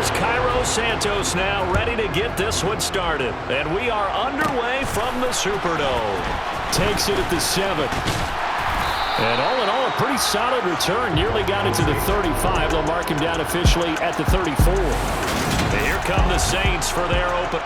Here's Cairo Santos now ready to get this one started. And we are underway from the Superdome. Takes it at the 7. And all in all, a pretty solid return. Nearly got it to the 35. They'll mark him down officially at the 34. And here come the Saints for their open.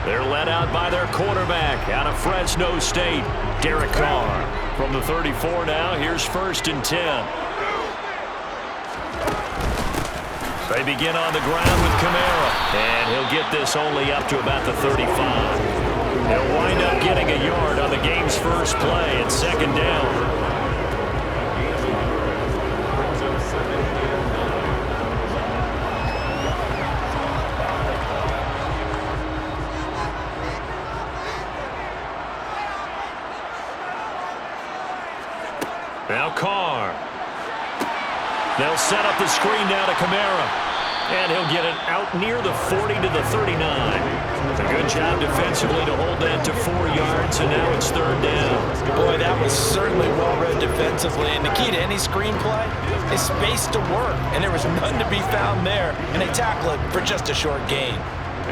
They're led out by their quarterback out of Fresno State, Derek Carr. From the 34 now, here's 1st and 10. They begin on the ground with Kamara, and he'll get this only up to about the 35. He'll wind up getting a yard on the game's first play at 2nd down. Now Carr. They'll set up the screen now to Kamara. And he'll get it out near the 40 to the 39. A good job defensively to hold that to 4 yards, and now it's 3rd down. Boy, that was certainly well-read defensively. And the key to any screenplay is space to work. And there was none to be found there. And they tackle it for just a short gain.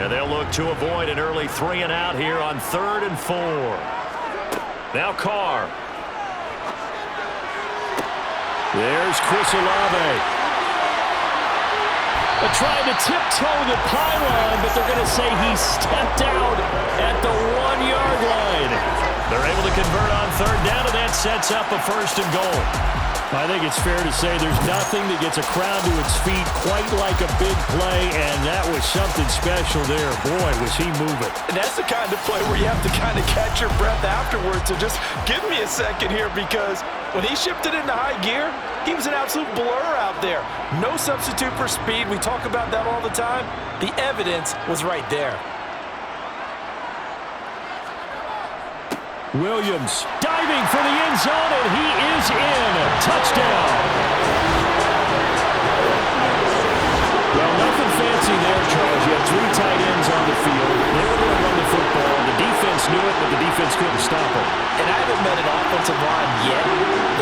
And they'll look to avoid an early 3 and out here on 3rd and 4. Now Carr. There's Chris Olave. They're trying to tiptoe the pylon, but they're going to say he stepped out at the 1-yard line. They're able to convert on 3rd down, and that sets up a 1st and goal. I think it's fair to say there's nothing that gets a crowd to its feet quite like a big play, and that was something special there. Boy, was he moving. And that's the kind of play where you have to kind of catch your breath afterwards. So just give me a second here, because when he shifted into high gear, he was an absolute blur out there. No substitute for speed. We talk about that all the time. The evidence was right there. Williams diving for the end zone, and he is in. Touchdown. Well, nothing fancy there, Charles. You had 3 tight ends on the field. They were going to run the football. The defense knew it, but the defense couldn't stop it. And I haven't met an offensive line yet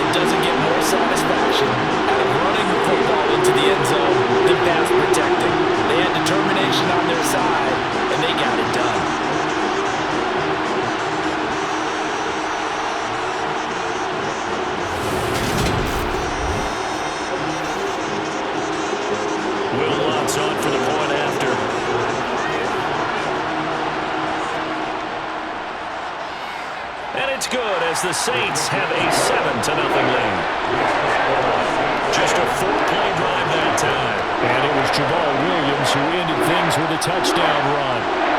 that doesn't get more satisfaction out of running the football into the end zone than pass protecting. They had determination on their side, and they got it done. On for the point after. And it's good as the Saints have a 7-0 lead. Just a 4-play drive that time. And it was Jamal Williams who ended things with a touchdown run.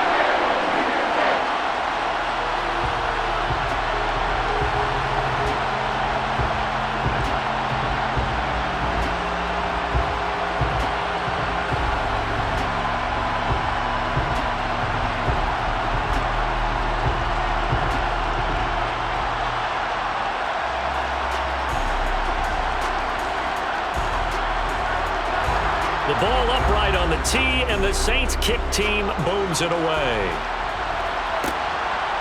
The ball upright on the tee, and the Saints kick team booms it away.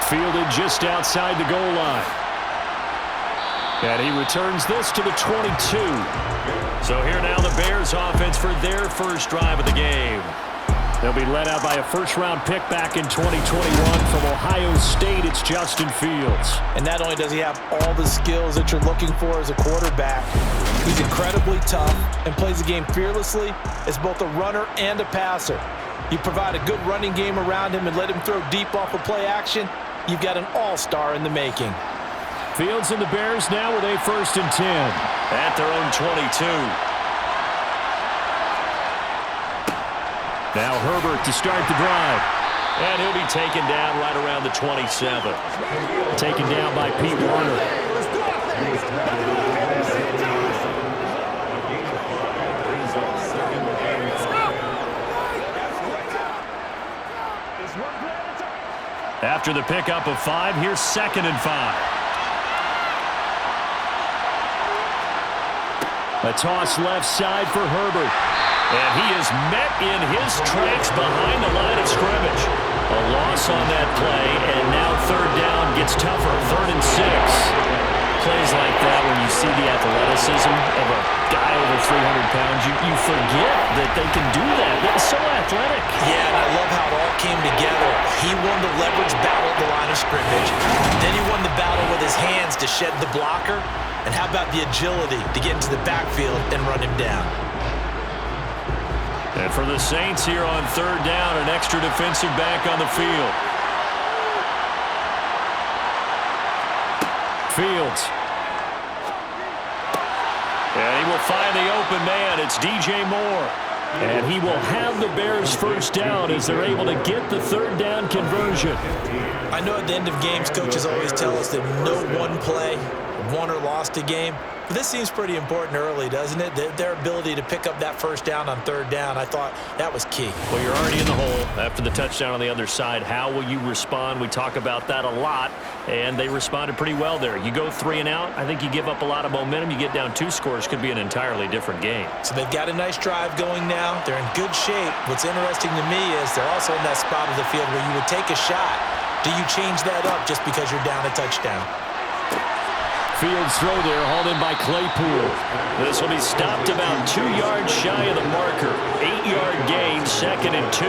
Fielded just outside the goal line. And he returns this to the 22. So here now the Bears offense for their first drive of the game. They'll be led out by a first-round pick back in 2021 from Ohio State. It's Justin Fields. And not only does he have all the skills that you're looking for as a quarterback, he's incredibly tough and plays the game fearlessly as both a runner and a passer. You provide a good running game around him and let him throw deep off of play action, you've got an all-star in the making. Fields and the Bears now with a 1st and 10. At their own 22. Now Herbert to start the drive. And he'll be taken down right around the 27. Taken down by Pete Warner. After the pickup of 5, here's 2nd and 5. A toss left side for Herbert. And he is met in his tracks behind the line of scrimmage. A loss on that play, and now 3rd down gets tougher. 3rd and 6. Plays like that, when you see the athleticism of a guy over 300 pounds, you forget that they can do that. They're so athletic. Yeah, and I love how it all came together. He won the leverage battle at the line of scrimmage. Then he won the battle with his hands to shed the blocker. And how about the agility to get into the backfield and run him down? And for the Saints here on 3rd down, an extra defensive back on the field. Fields. And he will find the open man. It's DJ Moore. And he will have the Bears 1st down as they're able to get the 3rd down conversion. I know at the end of games, coaches always tell us that no one play won or lost a game. But this seems pretty important early, doesn't it? Their ability to pick up that 1st down on 3rd down, I thought that was key. Well, you're already in the hole after the touchdown on the other side. How will you respond? We talk about that a lot, and they responded pretty well there. You go 3 and out, I think you give up a lot of momentum. You get down 2 scores, could be an entirely different game. So they've got a nice drive going now. They're in good shape. What's interesting to me is they're also in that spot of the field where you would take a shot. Do you change that up just because you're down a touchdown? Fields throw there, hauled in by Claypool. This will be stopped about 2 yards shy of the marker. 8-yard gain, 2nd and 2.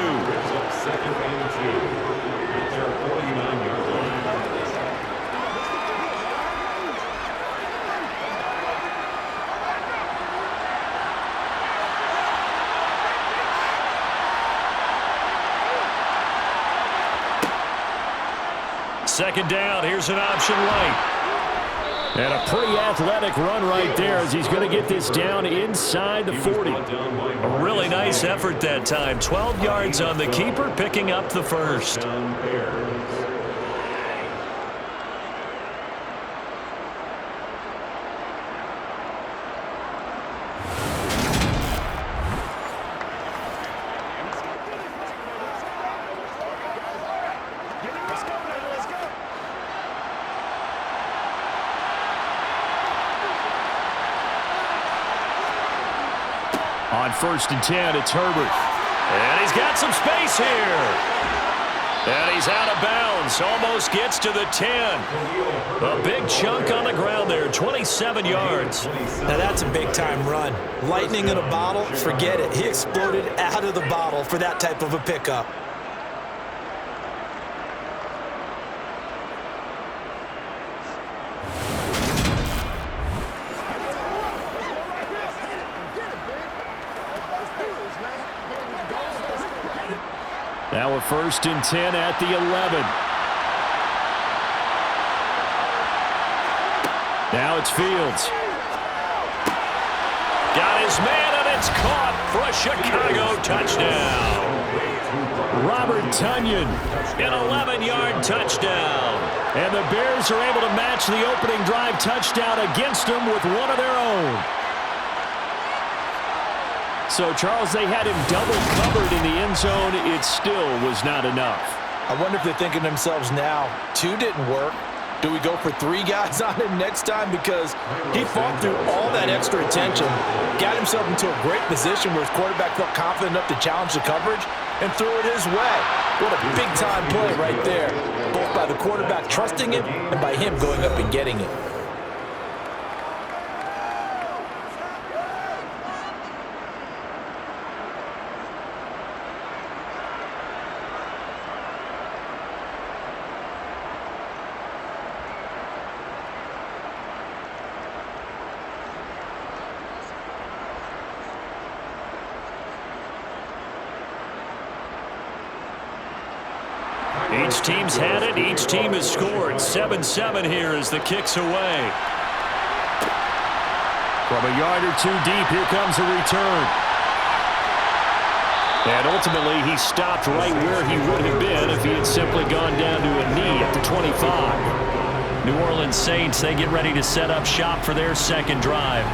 Second down, here's an option right. And a pretty athletic run right there as he's going to get this down inside the 40. A really nice effort that time. 12 yards on the keeper, picking up the 1st. On 1st and 10, it's Herbert. And he's got some space here. And he's out of bounds. Almost gets to the 10. A big chunk on the ground there. 27 yards. Now that's a big-time run. Lightning in a bottle, forget it. He exploded out of the bottle for that type of a pickup. Now a 1st and 10 at the 11. Now it's Fields. Got his man, and it's caught for a Chicago touchdown. Robert Tonyan. An 11-yard touchdown. And the Bears are able to match the opening drive touchdown against them with one of their own. So, Charles, they had him double covered in the end zone. It still was not enough. I wonder if they're thinking to themselves now, 2 didn't work. Do we go for 3 guys on him next time? Because he fought through all that extra attention, got himself into a great position where his quarterback felt confident enough to challenge the coverage and threw it his way. What a big-time play right there, both by the quarterback trusting it and by him going up and getting it. Each team's had it. Each team has scored. 7-7 here as the kick's away. From a yard or two deep, here comes a return. And ultimately, he stopped right where he would have been if he had simply gone down to a knee at the 25. New Orleans Saints, they get ready to set up shop for their second drive.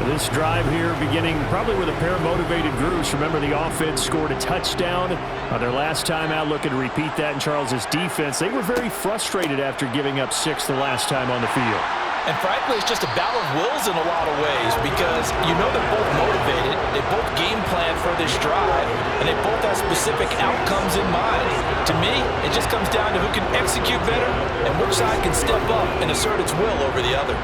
This drive here beginning probably with a pair of motivated groups. Remember, the offense scored a touchdown on their last time out, looking to repeat that in Charles's defense. They were very frustrated after giving up 6 the last time on the field. And frankly, it's just a battle of wills in a lot of ways because you know they're both motivated, they both game plan for this drive, and they both have specific outcomes in mind. To me, it just comes down to who can execute better and which side can step up and assert its will over the other.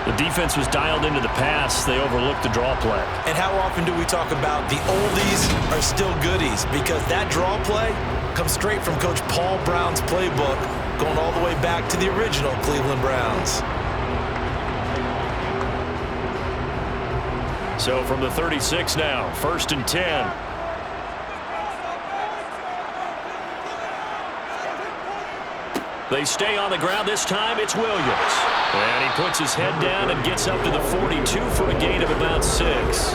The defense was dialed into the pass. They overlooked the draw play. And how often do we talk about the oldies are still goodies? Because that draw play comes straight from Coach Paul Brown's playbook, going all the way back to the original Cleveland Browns. So from the 36 now, 1st and 10. They stay on the ground. This time it's Williams. And he puts his head down and gets up to the 42 for a gain of about 6.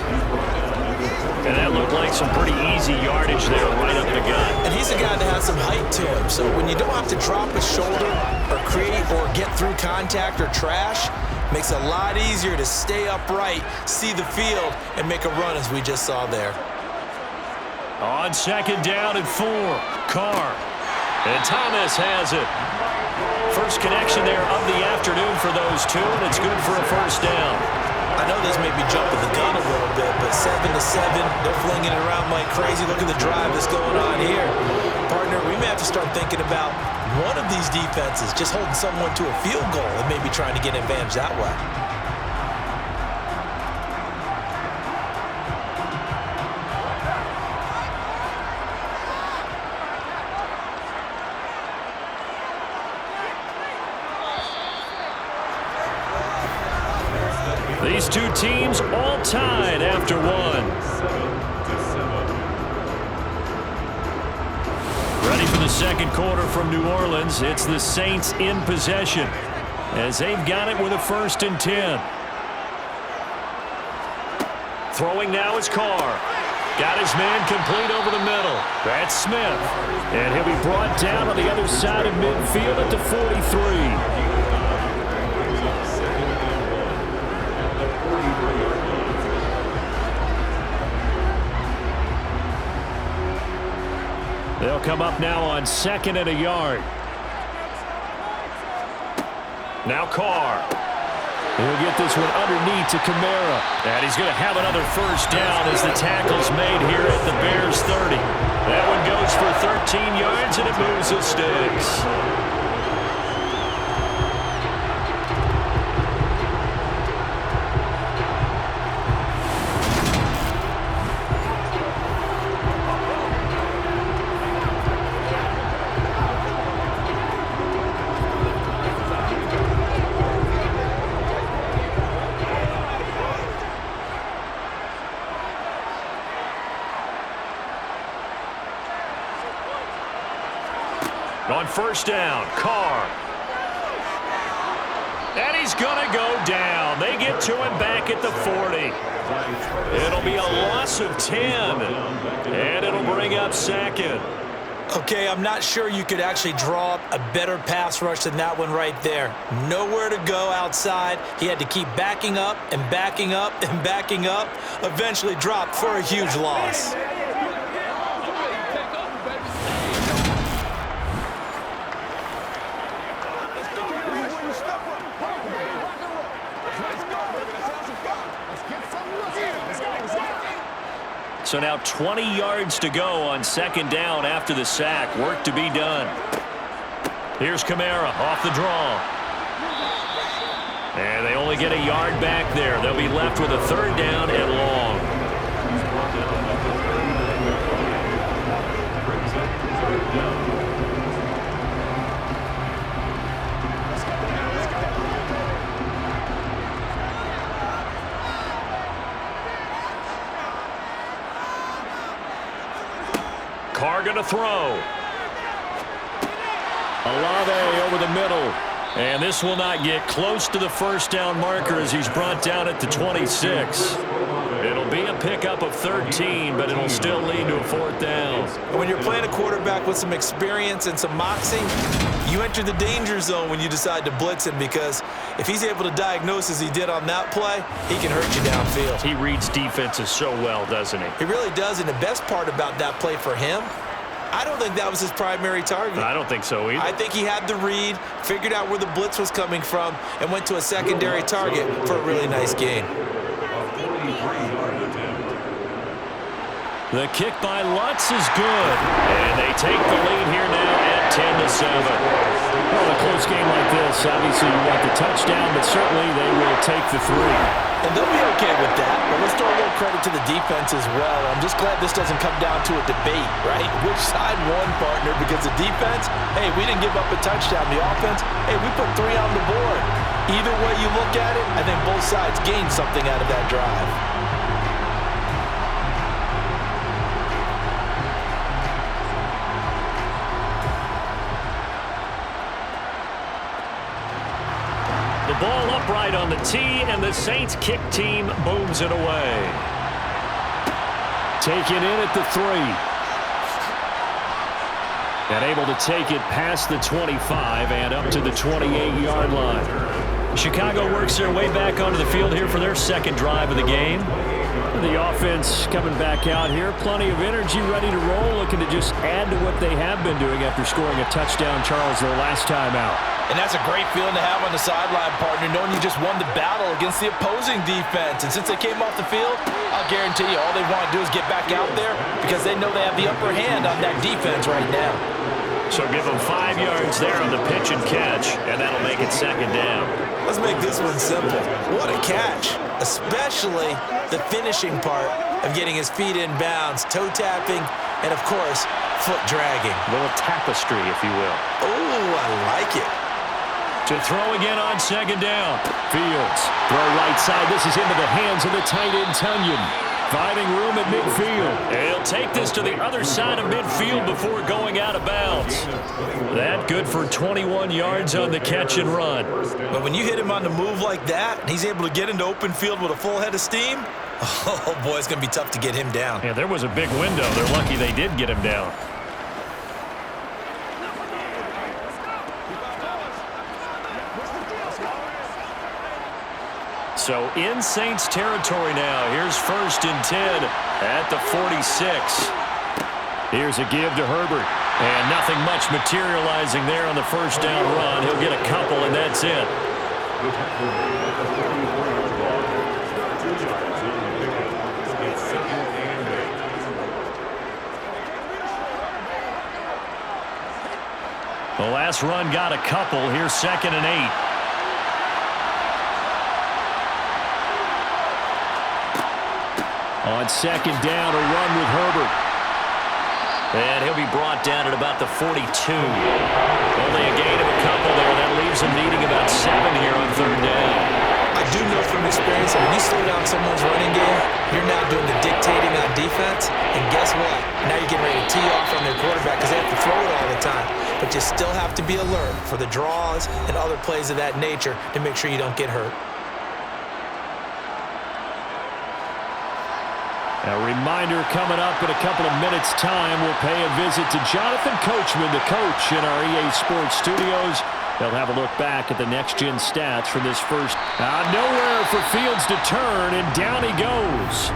And that looked like some pretty easy yardage there right up the gut. And he's a guy that has some height to him. So when you don't have to drop his shoulder or create or get through contact or trash, makes it a lot easier to stay upright, see the field, and make a run as we just saw there. On 2nd down and 4, Carr. And Thomas has it. First connection there of the afternoon for those two, and it's good for a 1st down. I know this may be jumping the gun a little bit, but 7-7, they're flinging it around like crazy. Look at the drive that's going on here. Partner, we may have to start thinking about one of these defenses just holding someone to a field goal and maybe trying to get an advantage that way. These two teams all tied after 1. Ready for the second quarter from New Orleans. It's the Saints in possession as they've got it with a 1st and 10. Throwing now is Carr. Got his man complete over the middle. That's Smith. And he'll be brought down on the other side of midfield at the 43. They'll come up now on 2nd and a yard. Now Carr. He'll get this one underneath to Kamara. And he's going to have another 1st down as the tackle's made here at the Bears 30. That one goes for 13 yards, and it moves the sticks. On 1st down, Carr. And he's going to go down. They get to him back at the 40. It'll be a loss of 10. And it'll bring up 2nd. Okay, I'm not sure you could actually draw up a better pass rush than that one right there. Nowhere to go outside. He had to keep backing up and backing up and backing up. Eventually dropped for a huge loss. So now 20 yards to go on 2nd down after the sack. Work to be done. Here's Kamara off the draw. And they only get a yard back there. They'll be left with a 3rd down and long. Carr going to throw. Olave over the middle. And this will not get close to the first down marker as he's brought down at the 26. It'll be a pickup of 13, but it'll still lead to a fourth down. When you're playing a quarterback with some experience and some moxie, you enter the danger zone when you decide to blitz him, because if he's able to diagnose as he did on that play, he can hurt you downfield. He reads defenses so well, doesn't he? He really does, and the best part about that play for him, I don't think that was his primary target. I don't think so either. I think he had the read, figured out where the blitz was coming from, and went to a secondary target for a really nice gain. The kick by Lutz is good, and they take the lead here now at 10-7. Well, in a close game like this, obviously you want the touchdown, but certainly they will take the 3. And they'll be okay with that, but let's throw a little credit to the defense as well. I'm just glad this doesn't come down to a debate, right? Which side won, partner? Because the defense, hey, we didn't give up a touchdown. The offense, hey, we put 3 on the board. Either way you look at it, I think both sides gained something out of that drive. Ball upright on the tee, and the Saints kick team booms it away. Taken in at the 3. And able to take it past the 25 and up to the 28-yard line. Chicago works their way back onto the field here for their second drive of the game. The offense coming back out here. Plenty of energy, ready to roll, looking to just add to what they have been doing after scoring a touchdown, Charles, their last time out. And that's a great feeling to have on the sideline, partner, knowing you just won the battle against the opposing defense. And since they came off the field, I'll guarantee you all they want to do is get back out there, because they know they have the upper hand on that defense right now. So give them 5 yards there on the pitch and catch, and that'll make it second down. Let's make this one simple. What a catch, especially the finishing part of getting his feet in bounds, toe tapping, and, of course, foot dragging. A little tapestry, if you will. Oh, I like it. To throw again on second down. Fields, throw right side. This is into the hands of the tight end, Tunyon. Finding room at midfield. He'll take this to the other side of midfield before going out of bounds. That good for 21 yards on the catch and run. But when you hit him on the move like that, and he's able to get into open field with a full head of steam, oh, boy, it's going to be tough to get him down. Yeah, there was a big window. They're lucky they did get him down. So in Saints territory now. Here's 1st and 10 at the 46. Here's a give to Herbert. And nothing much materializing there on the first down run. He'll get a couple, and that's it. The last run got a couple. Here's 2nd and 8. On second down, a run with Herbert. And he'll be brought down at about the 42. Only a gain of a couple there. That leaves him needing about 7 here on 3rd down. I do know from experience that when you slow down someone's running game, you're now doing the dictating on defense. And guess what? Now you're getting ready to tee off on their quarterback because they have to throw it all the time. But you still have to be alert for the draws and other plays of that nature to make sure you don't get hurt. A reminder coming up in a couple of minutes' time. We'll pay a visit to Jonathan Coachman, the coach in our EA Sports studios. They'll have a look back at the next-gen stats from this first. Nowhere for Fields to turn, and down he goes.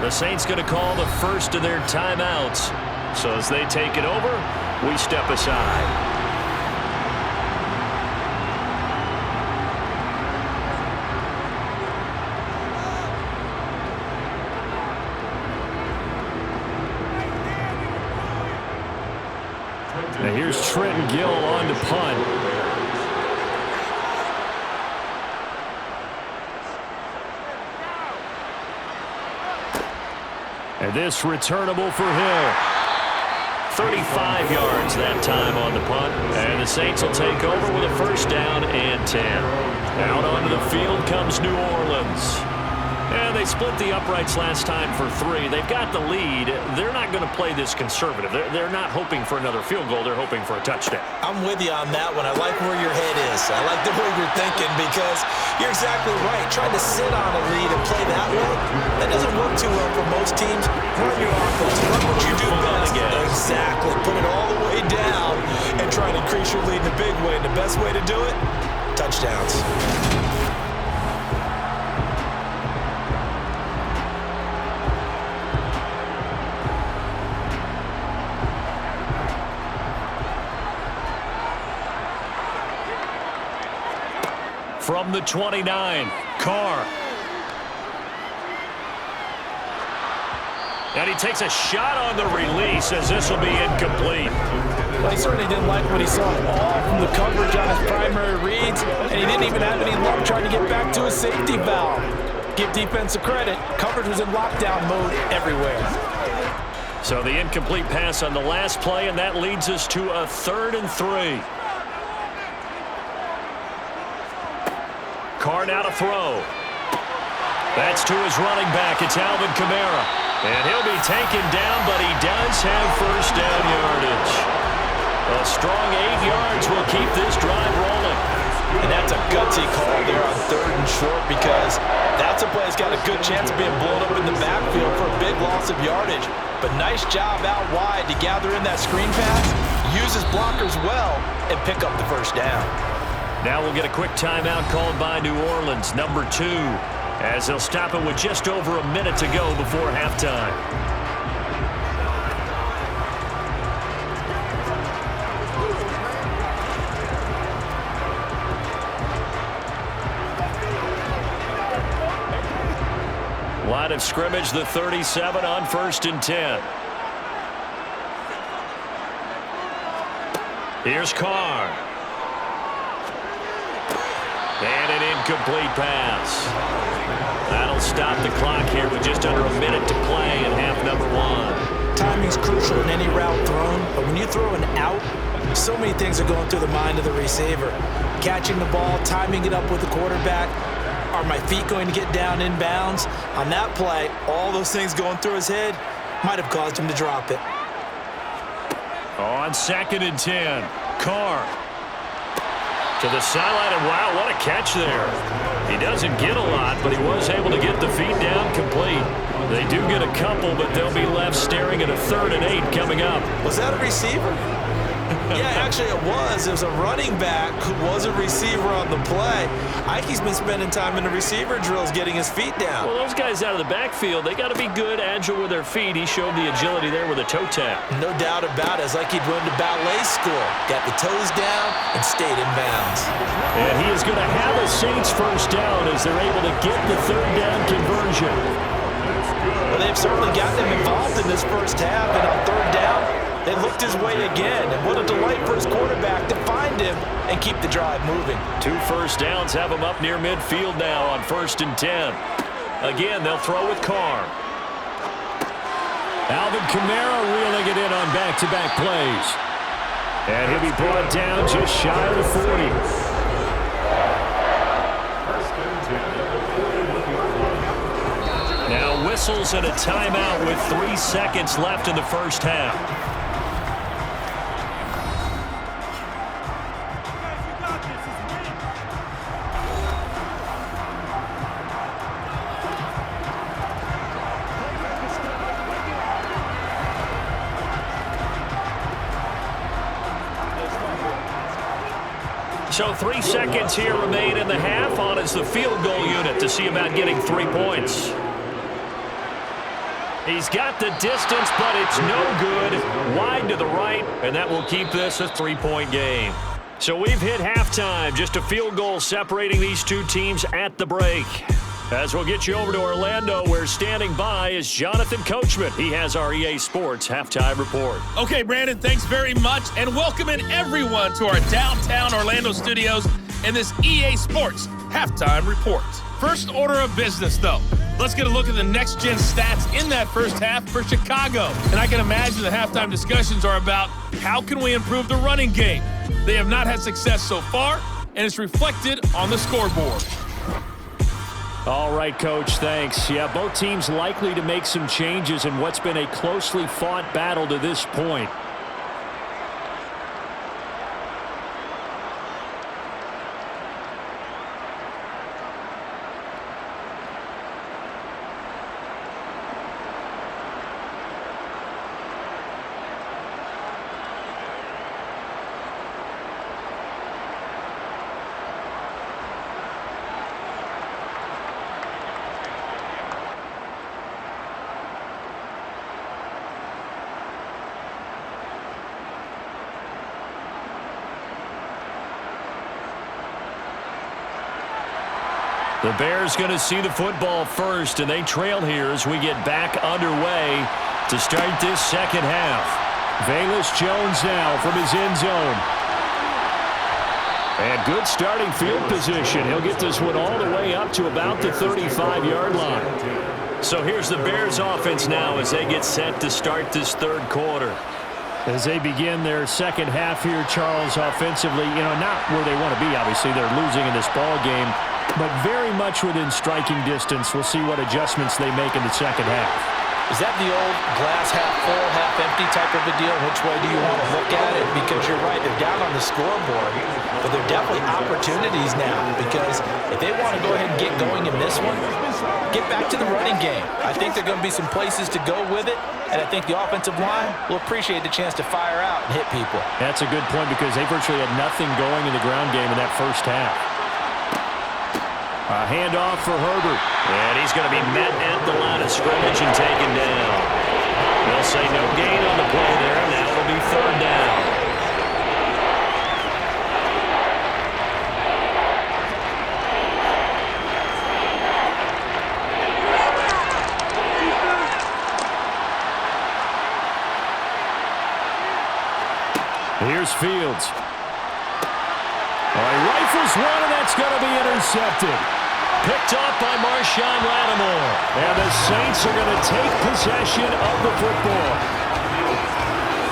The Saints going to call the first of their timeouts. So as they take it over, we step aside. Now here's Trenton Gill on to punt. And this returnable for Hill. 35 yards that time on the punt. And the Saints will take over with a 1st down and 10. Out onto the field comes New Orleans. And they split the uprights last time for 3. They've got the lead. They're not going to play this conservative. They're not hoping for another field goal. They're hoping for a touchdown. I'm with you on that one. I like where your head is. I like the way you're thinking because you're exactly right. Trying to sit on a lead and play that way, that doesn't work too well for most teams. Run your offense. Run what you do best. Exactly. Put it all the way down and try to increase your lead in a big way. And the best way to do it, touchdowns. From the 29, Carr. And he takes a shot on the release as this will be incomplete. Well, he certainly didn't like what he saw all from the coverage on his primary reads, and he didn't even have any luck trying to get back to his safety valve. Give defense a credit. Coverage was in lockdown mode everywhere. So the incomplete pass on the last play, and that leads us to a 3rd and 3. Carr now to throw. That's to his running back. It's Alvin Kamara. And he'll be taken down, but he does have first down yardage. A strong 8 yards will keep this drive rolling. And that's a gutsy call there on 3rd and short because that's a play that's got a good chance of being blown up in the backfield for a big loss of yardage. But nice job out wide to gather in that screen pass, use his blockers well, and pick up the first down. Now we'll get a quick timeout called by New Orleans, number 2, as they'll stop it with just over a minute to go before halftime. Line of scrimmage, the 37 on 1st and 10. Here's Carr. And an incomplete pass. That'll stop the clock here with just under a minute to play in half number 1. Timing's crucial in any route thrown, but when you throw an out, so many things are going through the mind of the receiver. Catching the ball, timing it up with the quarterback. Are my feet going to get down in bounds? On that play, all those things going through his head might have caused him to drop it. On 2nd and 10, Carr. To the sideline, and wow, what a catch there. He doesn't get a lot, but he was able to get the feet down complete. They do get a couple, but they'll be left staring at a 3rd and 8 coming up. Was that a receiver? Yeah, actually it was. It was a running back who was a receiver on the play. Ike's been spending time in the receiver drills getting his feet down. Well, those guys out of the backfield, they got to be good, agile with their feet. He showed the agility there with a toe tap. No doubt about it. It's like he'd went to ballet school. Got the toes down and stayed in bounds. And he is going to have a Saints first down as they're able to get the 3rd down conversion. Well, they've certainly gotten him involved in this first half, and on 3rd down, they looked his way again, and what a delight for his quarterback to find him and keep the drive moving. 2 first downs have him up near midfield now on 1st and 10. Again, they'll throw with Carr. Alvin Kamara reeling it in on back-to-back plays. And he'll be brought down just shy of the 40. Now whistles and a timeout with 3 seconds left in the first half. So 3 seconds here remain in the half. On is the field goal unit to see about getting 3 points. He's got the distance, but it's no good. Wide to the right, and that will keep this a 3-point game. So we've hit halftime. Just a field goal separating these two teams at the break. As we'll get you over to Orlando, where standing by is Jonathan Coachman. He has our EA Sports Halftime Report. Okay, Brandon, thanks very much, and welcoming everyone to our downtown Orlando studios and this EA Sports Halftime Report. First order of business, though. Let's get a look at the next-gen stats in that first half for Chicago. And I can imagine the halftime discussions are about how can we improve the running game. They have not had success so far, and it's reflected on the scoreboard. All right, Coach, thanks. Yeah, both teams likely to make some changes in what's been a closely fought battle to this point. The Bears going to see the football first, and they trail here as we get back underway to start this second half. Velus Jones now from his end zone. And good starting field position. He'll get this one all the way up to about the 35-yard line. So here's the Bears offense now as they get set to start this third quarter. As they begin their second half here, Charles, offensively, not where they want to be, obviously. They're losing in this ball game, but very much within striking distance. We'll see what adjustments they make in the second half. Is that the old glass half full, half empty type of a deal? Which way do you want to look at it? Because you're right, they're down on the scoreboard, but they're definitely opportunities now, because if they want to go ahead and get going in this one, get back to the running game. I think there are going to be some places to go with it, and I think the offensive line will appreciate the chance to fire out and hit people. That's a good point, because they virtually had nothing going in the ground game in that first half. A handoff for Herbert. And he's going to be met at the line of scrimmage and taken down. They'll say no gain on the play there. Now it'll be third down. Here's Fields. He rifles one, and that's going to be intercepted. Picked up by Marshawn Lattimore. And the Saints are going to take possession of the football.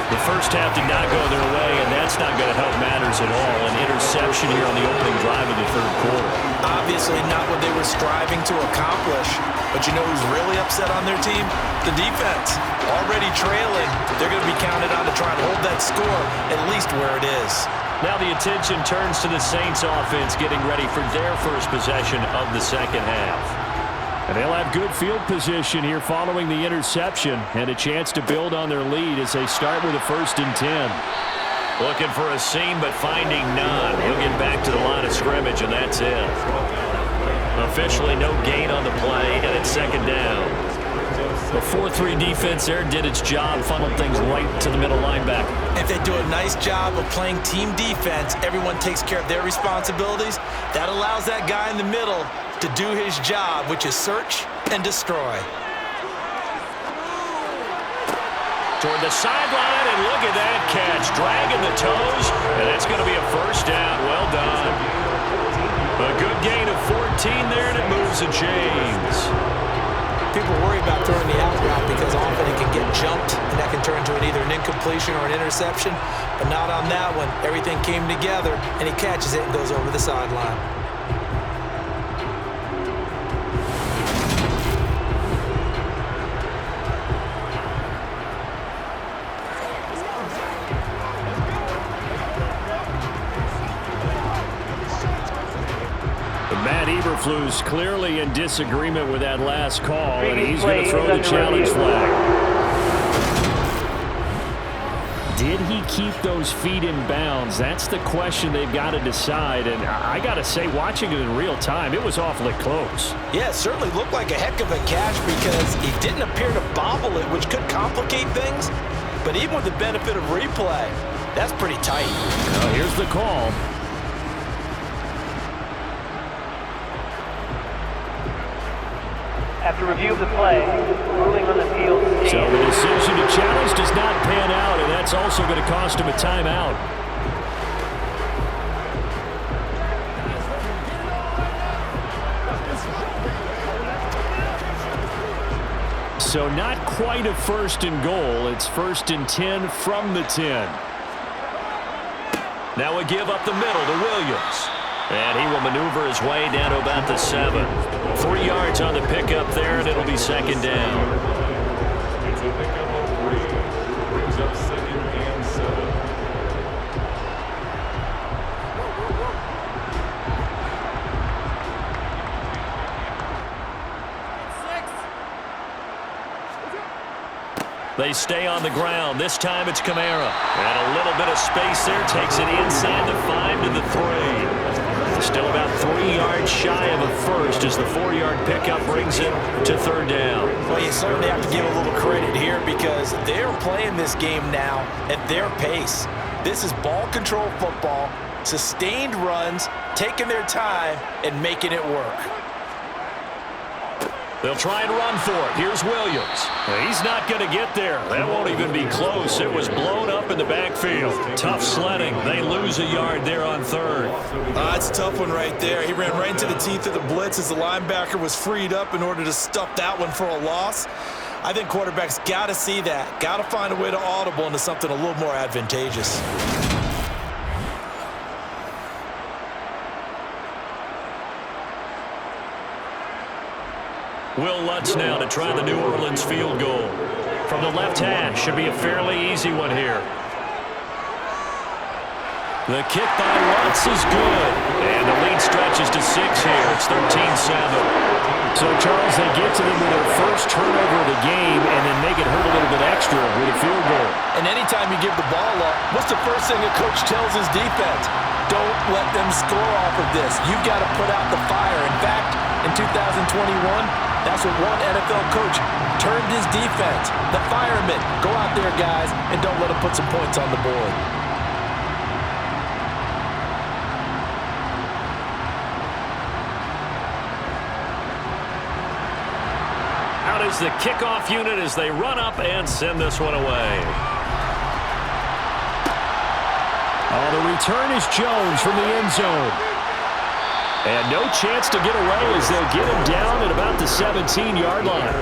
The first half did not go their way, and that's not going to help matters at all. An interception here on the opening drive of the third quarter. Obviously not what they were striving to accomplish. But you know who's really upset on their team? The defense. Already trailing. They're going to be counted on to try and hold that score at least where it is. Now the attention turns to the Saints offense getting ready for their first possession of the second half. And they'll have good field position here following the interception and a chance to build on their lead as they start with a 1st and 10. Looking for a seam but finding none. He'll get back to the line of scrimmage, and that's it. Officially no gain on the play, and it's second down. The 4-3 defense there did its job, funneled things right to the middle linebacker. If they do a nice job of playing team defense, everyone takes care of their responsibilities. That allows that guy in the middle to do his job, which is search and destroy. Toward the sideline, and look at that catch. Dragging the toes, and that's going to be a first down. Well done. A good gain of 14 there, and it moves the chains. People worry about throwing the out route because often it can get jumped, and that can turn into either an incompletion or an interception. But not on that one. Everything came together, and he catches it and goes over the sideline. Matt Eberflus clearly in disagreement with that last call, and he's going to throw the challenge flag. Did he keep those feet in bounds? That's the question they've got to decide, and I got to say, watching it in real time, it was awfully close. Yeah, it certainly looked like a heck of a catch because he didn't appear to bobble it, which could complicate things, but even with the benefit of replay, that's pretty tight. Now, here's the call. After review of the play, ruling on the field. So the decision to challenge does not pan out, and that's also going to cost him a timeout. So not quite a 1st and goal. It's 1st and 10 from the 10. Now a give up the middle to Williams. And he will maneuver his way down to about the 7. 3 yards on the pickup there, and it'll be second down. It's a pickup of 3. Brings up 2nd and 7. They stay on the ground. This time it's Kamara. And a little bit of space there. Takes it inside the 5 to the 3. Still about 3 yards shy of a first as the 4-yard pickup brings it to third down. Well, you certainly have to give a little credit here because they're playing this game now at their pace. This is ball control football, sustained runs, taking their time, and making it work. They'll try and run for it. Here's Williams. He's not going to get there. That won't even be close. It was blown up in the backfield. Tough sledding. They lose a yard there on third. It's a tough one right there. He ran right into the teeth of the blitz as the linebacker was freed up in order to stuff that one for a loss. I think quarterbacks got to see that. Got to find a way to audible into something a little more advantageous. Will Lutz now to try the New Orleans field goal. From the left hash, should be a fairly easy one here. The kick by Lutz is good. And the lead stretches to 6 here. It's 13-7. So, Charles, they get to them with their first turnover of the game and then make it hurt a little bit extra with a field goal. And anytime you give the ball up, what's the first thing a coach tells his defense? Don't let them score off of this. You've got to put out the fire. In fact, in 2021, that's what one NFL coach termed his defense. The firemen. Go out there, guys, and don't let them put some points on the board. Out is the kickoff unit as they run up and send this one away. Oh, the return is Jones from the end zone. And no chance to get away as they'll get him down at about the 17-yard line.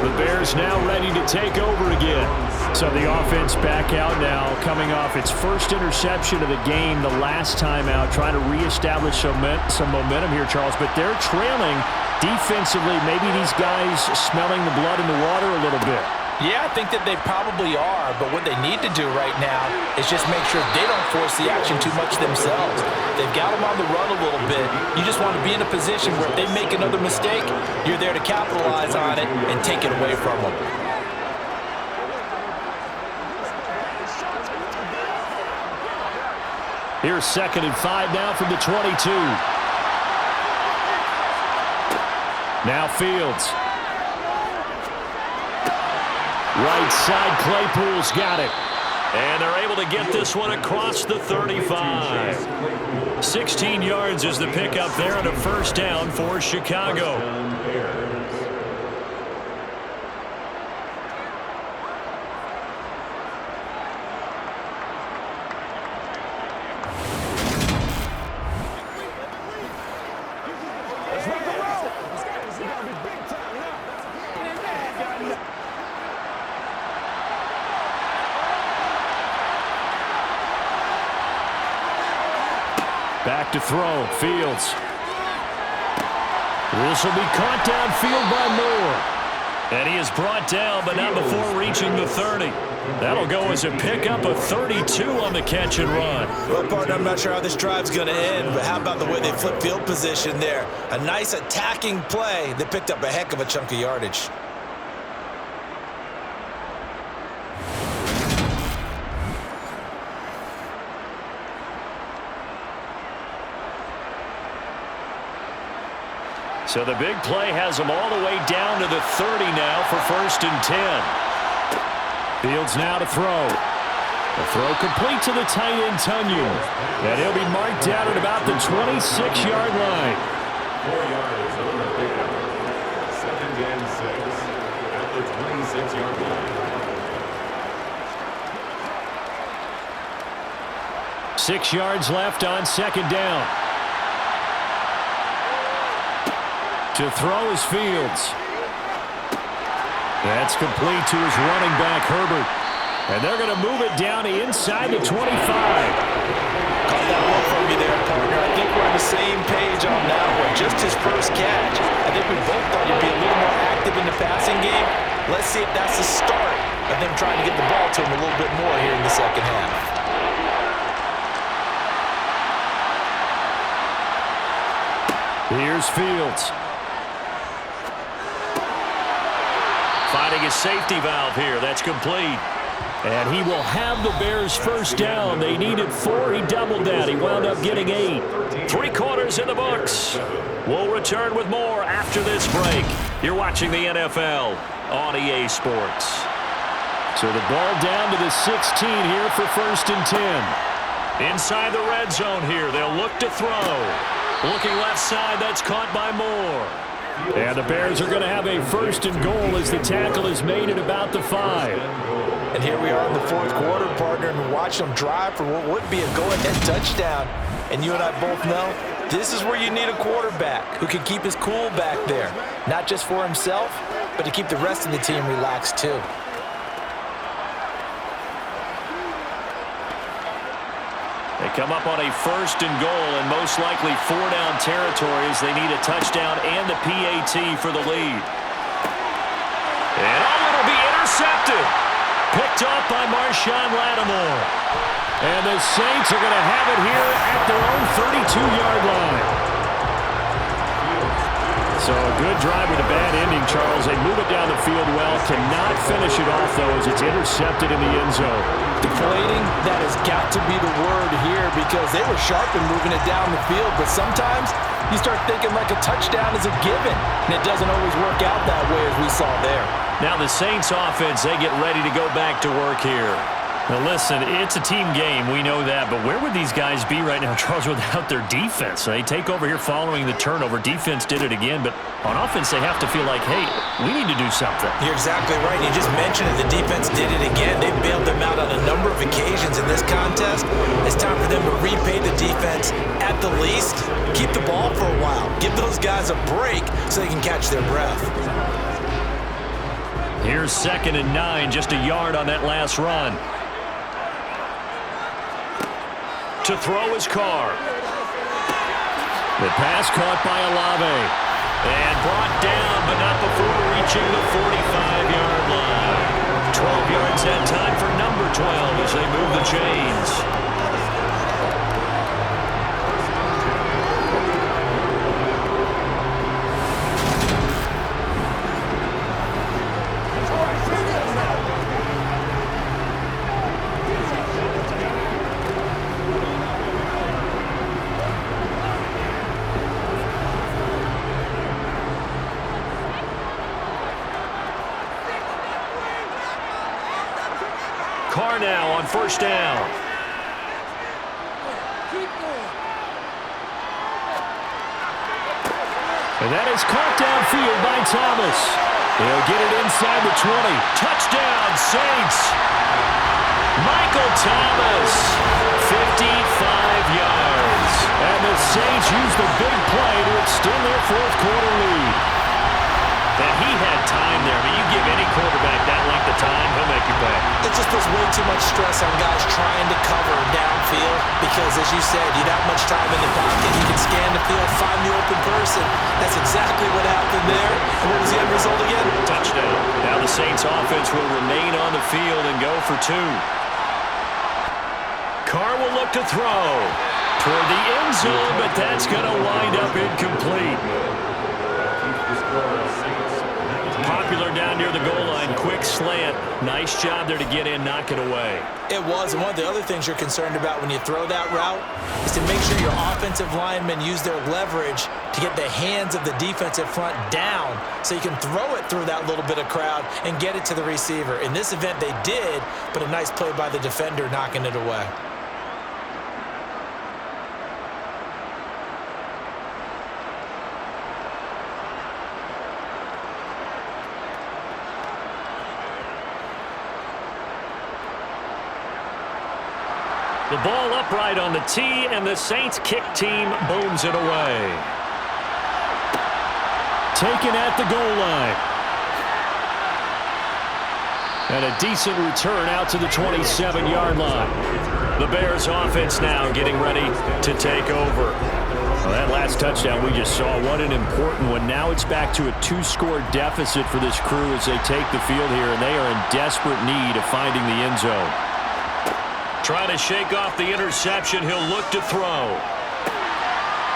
The Bears now ready to take over again. So the offense back out now, coming off its first interception of the game the last time out, trying to reestablish some momentum here, Charles. But they're trailing defensively. Maybe these guys smelling the blood in the water a little bit. Yeah, I think that they probably are, but what they need to do right now is just make sure they don't force the action too much themselves. They've got them on the run a little bit. You just want to be in a position where if they make another mistake, you're there to capitalize on it and take it away from them. Here's 2nd and 5 now from the 22. Now Fields. Right side, Claypool's got it. And they're able to get this one across the 35. 16 yards is the pickup there and a first down for Chicago. Back to throw, Fields. This will be caught downfield by Moore. And he is brought down, but not before reaching the 30. That'll go as a pickup of 32 on the catch and run. Well, partner, I'm not sure how this drive's going to end, but how about the way they flip field position there? A nice attacking play that picked up a heck of a chunk of yardage. So the big play has them all the way down to the 30 now for 1st and 10. Fields now to throw. The throw complete to the tight end, Tunyon. And he'll be marked down at about the 26-yard line. 4 yards on the pickup. 2nd and 6 at the 26-yard line. 6 yards left on 2nd down. To throw is Fields. That's complete to his running back, Herbert. And they're going to move it down to inside the 25. Caught that one from you there, partner. I think we're on the same page on that one. Just his first catch. I think we both thought he'd be a little more active in the passing game. Let's see if that's the start of them trying to get the ball to him a little bit more here in the second half. Here's Fields. Finding a safety valve here. That's complete. And he will have the Bears first down. They needed 4. He doubled that. He wound up getting 8. 3 quarters in the books. We'll return with more after this break. You're watching the NFL on EA Sports. So the ball down to the 16 here for 1st and 10. Inside the red zone here. They'll look to throw. Looking left side. That's caught by Moore. And the Bears are going to have a 1st and goal as the tackle is made at about the 5. And here we are in the 4th quarter, partner, and watch them drive for what would be a go-ahead touchdown. And you and I both know this is where you need a quarterback who can keep his cool back there. Not just for himself, but to keep the rest of the team relaxed too. They come up on a 1st and goal and most likely 4-down territory as they need a touchdown and a PAT for the lead. And it'll be intercepted. Picked off by Marshawn Lattimore. And the Saints are going to have it here at their own 32-yard line. So a good drive with a bad ending, Charles. They move it down the field well. Cannot finish it off, though, as it's intercepted in the end zone. Deflating, that has got to be the word here because they were sharp in moving it down the field, but sometimes you start thinking like a touchdown is a given, and it doesn't always work out that way as we saw there. Now the Saints offense, they get ready to go back to work here. Now listen, it's a team game, we know that, but where would these guys be right now, Charles, without their defense? They take over here following the turnover. Defense did it again, but on offense they have to feel like, hey, we need to do something. You're exactly right. You just mentioned it. The defense did it again. They bailed them out on a number of occasions in this contest. It's time for them to repay the defense at the least. Keep the ball for a while. Give those guys a break so they can catch their breath. Here's 2nd and 9, just a yard on that last run. To throw his Carr. The pass caught by Olave. And brought down, but not before reaching the 45-yard line. 12 yards that time for number 12 as they move the chains. Carr now on 1st down. And that is caught downfield by Thomas. He'll get it inside the 20. Touchdown, Saints. Michael Thomas, 55 yards. And the Saints use the big play to extend their 4th quarter lead. And he had time there. I mean, you give any quarterback that length of time, he'll make you pay. It just puts way too much stress on guys trying to cover downfield because, as you said, you have that much time in the pocket. You can scan the field, find the open person. That's exactly what happened there. And what was the end result again? Touchdown. Now the Saints offense will remain on the field and go for 2. Carr will look to throw toward the end zone, but that's going to wind up incomplete. Popular down near the goal line. Quick slant. Nice job there to get in, knock it away. It was, and one of the other things you're concerned about when you throw that route is to make sure your offensive linemen use their leverage to get the hands of the defensive front down so you can throw it through that little bit of crowd and get it to the receiver. In this event, they did, but a nice play by the defender knocking it away. The ball upright on the tee, and the Saints kick team booms it away. Taken at the goal line. And a decent return out to the 27-yard line. The Bears offense now getting ready to take over. Well, that last touchdown we just saw, what an important one. Now it's back to a 2-score deficit for this crew as they take the field here, and they are in desperate need of finding the end zone. Trying to shake off the interception. He'll look to throw.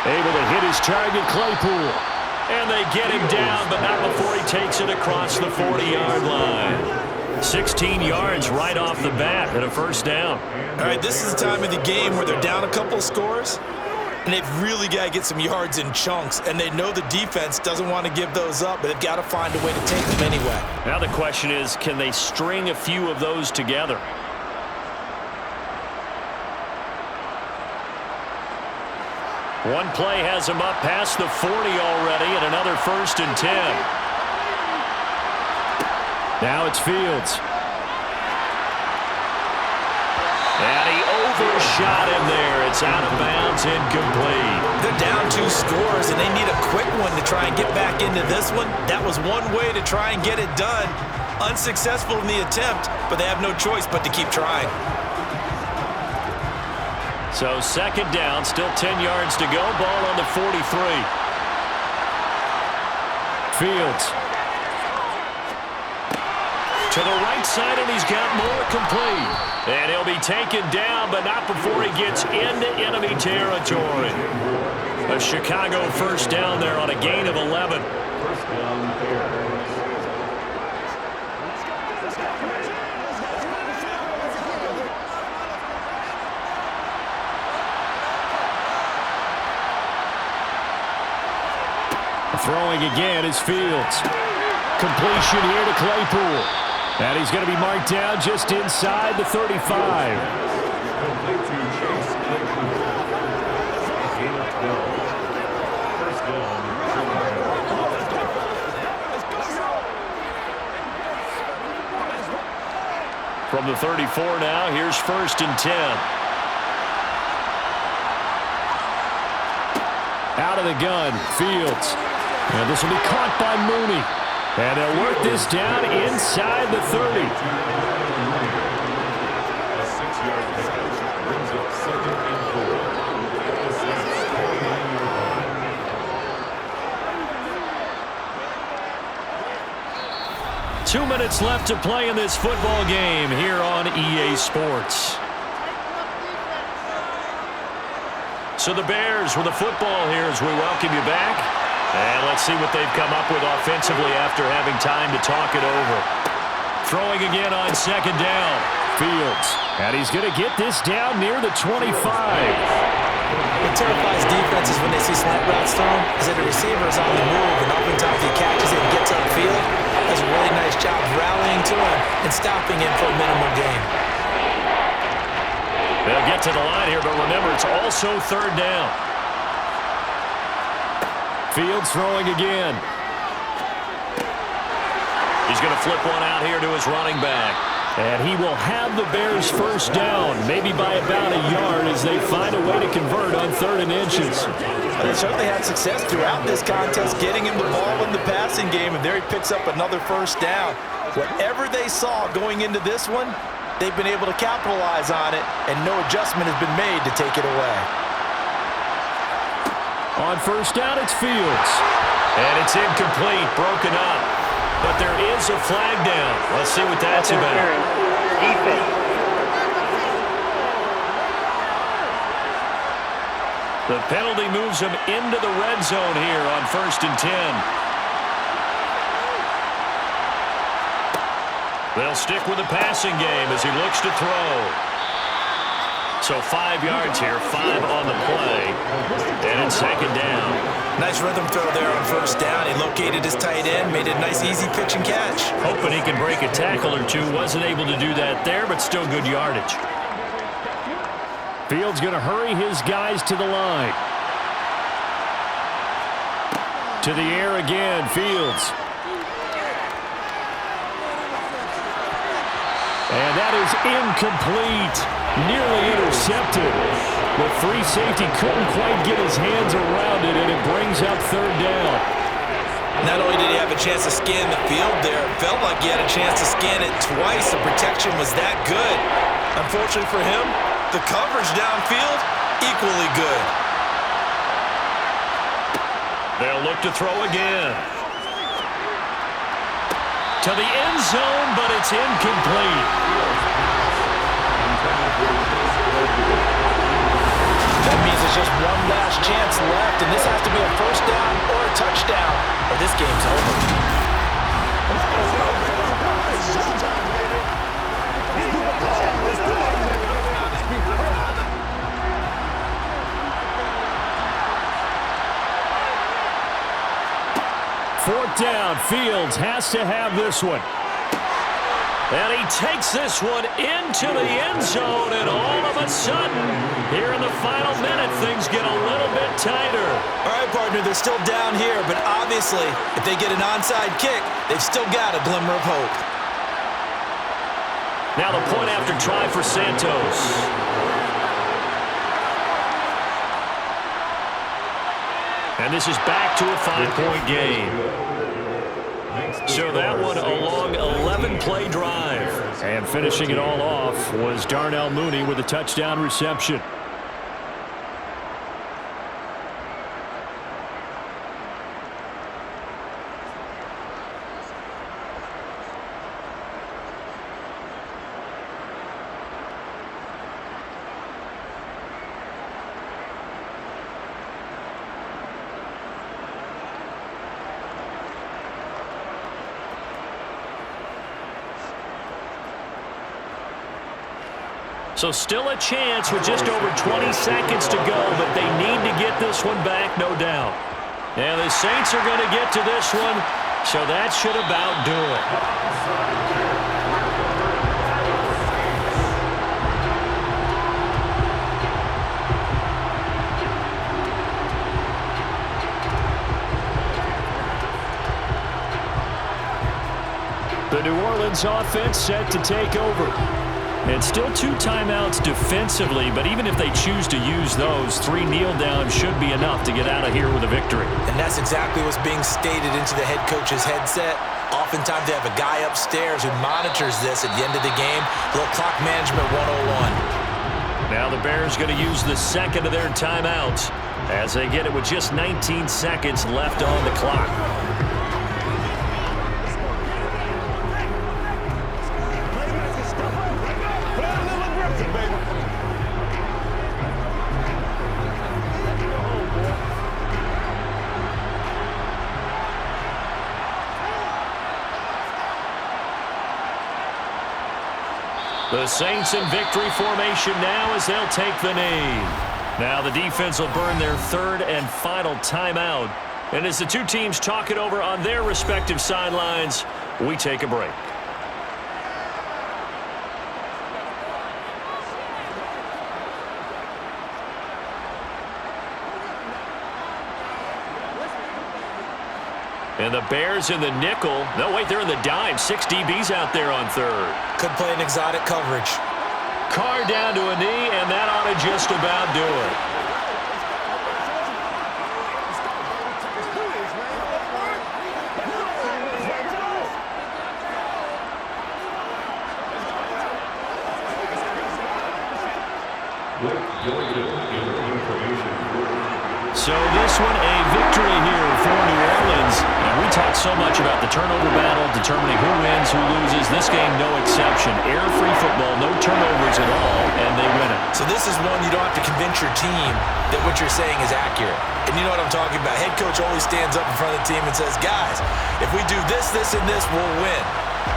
Able to hit his target, Claypool. And they get him down, but not before he takes it across the 40-yard line. 16 yards right off the bat and a first down. All right, this is the time of the game where they're down a couple of scores, and they've really got to get some yards in chunks, and they know the defense doesn't want to give those up, but they've got to find a way to take them anyway. Now the question is, can they string a few of those together? One play has him up past the 40 already, and another 1st and 10. Now it's Fields. And he overshot him there. It's out of bounds, incomplete. They're down 2 scores, and they need a quick one to try and get back into this one. That was one way to try and get it done. Unsuccessful in the attempt, but they have no choice but to keep trying. So 2nd down, still 10 yards to go. Ball on the 43. Fields. To the right side, and he's got more complete. And he'll be taken down, but not before he gets into enemy territory. A Chicago first down there on a gain of 11. First down, Bears. Throwing again is Fields. Completion here to Claypool. And he's going to be marked down just inside the 35. Complete to Chase Claypool. Gain of 12. First down, Chicago. From the 34 now, here's 1st and 10. Out of the gun, Fields. And this will be caught by Mooney. And they'll work this down inside the 30. A 6-yard catch brings up 2nd and 4. 2 minutes left to play in this football game here on EA Sports. So the Bears with the football here as we welcome you back. And let's see what they've come up with offensively after having time to talk it over. Throwing again on 2nd down. Fields. And he's going to get this down near the 25. What terrifies defenses when they see slant routes thrown is that the receiver is on the move, and oftentimes he catches it and gets upfield. Does a really nice job rallying to him and stopping him for a minimum gain. They'll get to the line here, but remember, it's also 3rd down. Fields throwing again. He's going to flip one out here to his running back. And he will have the Bears first down, maybe by about a yard as they find a way to convert on 3rd and inches. They certainly had success throughout this contest, getting him the ball in the passing game, and there he picks up another first down. Whatever they saw going into this one, they've been able to capitalize on it, and no adjustment has been made to take it away. On first down, it's Fields. And it's incomplete, broken up. But there is a flag down. Let's see what that's about. Defense. The penalty moves him into the red zone here on 1st and 10. They'll stick with the passing game as he looks to throw. So 5 yards here, 5 on the play. And it's 2nd down. Nice rhythm throw there on first down. He located his tight end, made a nice easy pitch and catch. Hoping he can break a tackle or two. Wasn't able to do that there, but still good yardage. Fields going to hurry his guys to the line. To the air again, Fields. And that is incomplete. Nearly intercepted. The free safety couldn't quite get his hands around it, and it brings up 3rd down. Not only did he have a chance to scan the field there, it felt like he had a chance to scan it twice. The protection was that good. Unfortunately for him, the coverage downfield, equally good. They'll look to throw again. To the end zone, but it's incomplete. That means there's just one last chance left, and this has to be a first down or a touchdown, or this game's over. Fourth down, Fields has to have this one. And he takes this one into the end zone, and all of a sudden, here in the final minute, things get a little bit tighter. All right, partner, they're still down here, but obviously, if they get an onside kick, they've still got a glimmer of hope. Now the point after try for Santos. And this is back to a 5-point game. So that one a long 11-play drive. And finishing it all off was Darnell Mooney with a touchdown reception. So still a chance with just over 20 seconds to go, but they need to get this one back, no doubt. And the Saints are going to get to this one, so that should about do it. The New Orleans offense set to take over. And still 2 timeouts defensively, but even if they choose to use those, 3 kneel downs should be enough to get out of here with a victory. And that's exactly what's being stated into the head coach's headset. Oftentimes they have a guy upstairs who monitors this at the end of the game. A little clock management 101. Now the Bears going to use the second of their timeouts as they get it with just 19 seconds left on the clock. The Saints in victory formation now as they'll take the knee. Now the defense will burn their 3rd and final timeout. And as the 2 teams talk it over on their respective sidelines, we take a break. And the Bears in the nickel. No, wait, they're in the dime. 6 DBs out there on 3rd. Could play an exotic coverage. Carr down to a knee, and that ought to just about do it. So this one a victory here for New Orleans. And we talk so much about the turnover battle, determining who wins, who loses. This game, no exception. Error-free football, no turnovers at all, and they win it. So this is one you don't have to convince your team that what you're saying is accurate. And you know what I'm talking about. Head coach always stands up in front of the team and says, guys, if we do this, this, and this, we'll win.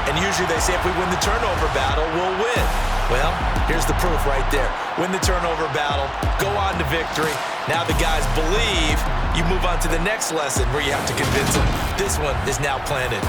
And usually they say if we win the turnover battle, we'll win. Well, here's the proof right there. Win the turnover battle, go on to victory. Now the guys believe. You move on to the next lesson where you have to convince them. This one is now planted.